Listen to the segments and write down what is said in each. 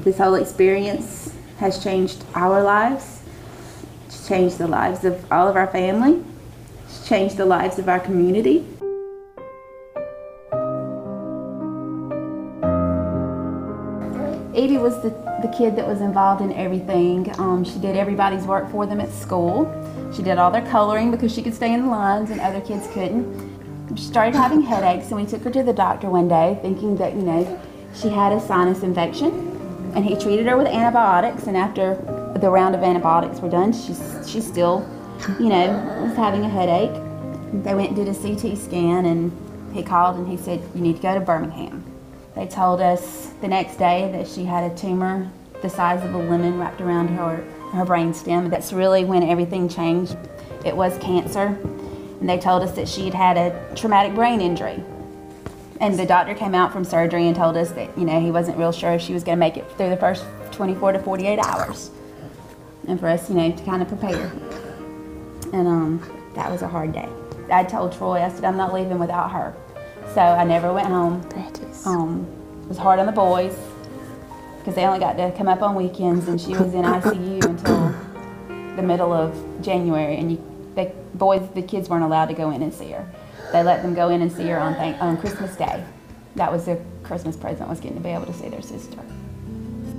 This whole experience has changed our lives. It's changed the lives of all of our family. It's changed the lives of our community. Evie was the kid that was involved in everything. She did everybody's work for them at school. She did all their coloring because she could stay in the lines and other kids couldn't. She started having headaches, and we took her to the doctor one day thinking that, she had a sinus infection, and he treated her with antibiotics, and after the round of antibiotics were done, she still, was having a headache. They went and did a CT scan, and he called and he said, "You need to go to Birmingham." They told us the next day that she had a tumor the size of a lemon wrapped around her brain stem. That's really when everything changed. It was cancer. And they told us that she had had a traumatic brain injury. And the doctor came out from surgery and told us that, he wasn't real sure if she was going to make it through the first 24 to 48 hours. And for us, to kind of prepare. And that was a hard day. I told Troy, I said, I'm not leaving without her. So I never went home. It was hard on the boys because they only got to come up on weekends, and she was in ICU until the middle of January. And the kids weren't allowed to go in and see her. They let them go in and see her on Christmas Day. That was their Christmas present, was getting to be able to see their sister.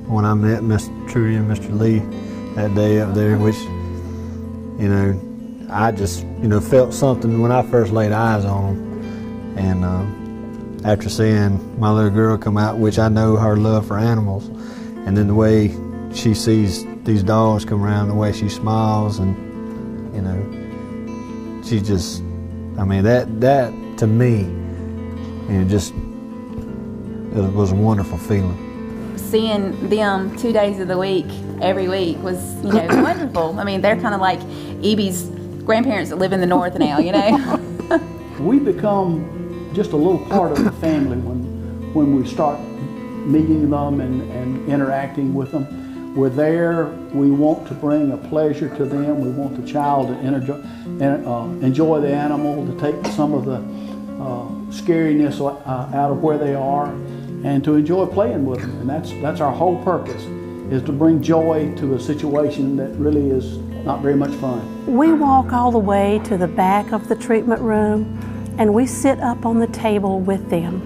When I met Miss Trudy and Mr. Lee that day up there, which, I just, felt something when I first laid eyes on them. And after seeing my little girl come out, which I know her love for animals, and then the way she sees these dogs come around, the way she smiles, and, she just, that to me, it was a wonderful feeling. Seeing them 2 days of the week, every week, was, wonderful. They're kind of like Evie's grandparents that live in the north now, We become just a little part of the family when we start meeting them and interacting with them. We're there, we want to bring a pleasure to them, we want the child to enjoy the animal, to take some of the scariness out of where they are, and to enjoy playing with them. And that's our whole purpose, is to bring joy to a situation that really is not very much fun. We walk all the way to the back of the treatment room, and we sit up on the table with them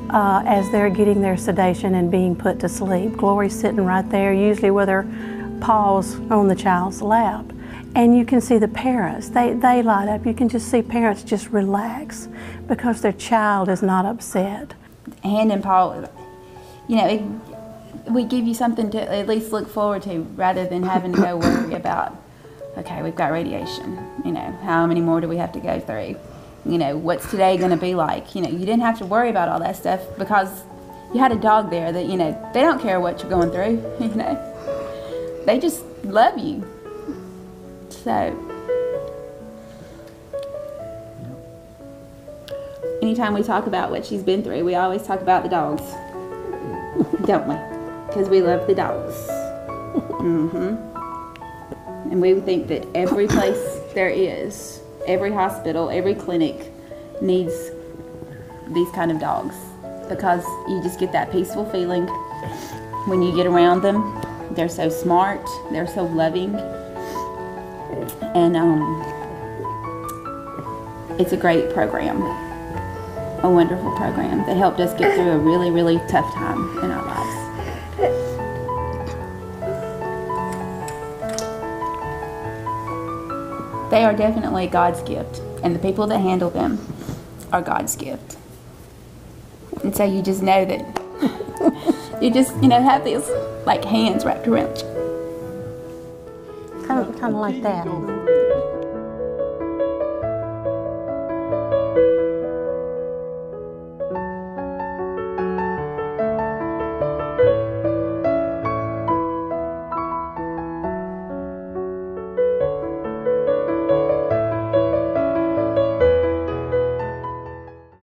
as they're getting their sedation and being put to sleep. Glory's sitting right there, usually with her paws on the child's lap. And you can see the parents, they light up. You can just see parents just relax because their child is not upset. Hand-In-Paw, we give you something to at least look forward to, rather than having to go worry about, okay, we've got radiation, how many more do we have to go through? What's today going to be like? You didn't have to worry about all that stuff because you had a dog there that, they don't care what you're going through, They just love you. So, anytime we talk about what she's been through, we always talk about the dogs, don't we? Because we love the dogs. And we think that every place there is, every hospital, every clinic needs these kind of dogs, because you just get that peaceful feeling when you get around them. They're so smart, they're so loving, and it's a great program, a wonderful program that helped us get through a really, really tough time in our lives. They are definitely God's gift, and the people that handle them are God's gift. And so you just know that you just, have these like hands wrapped around you. Kind of like that.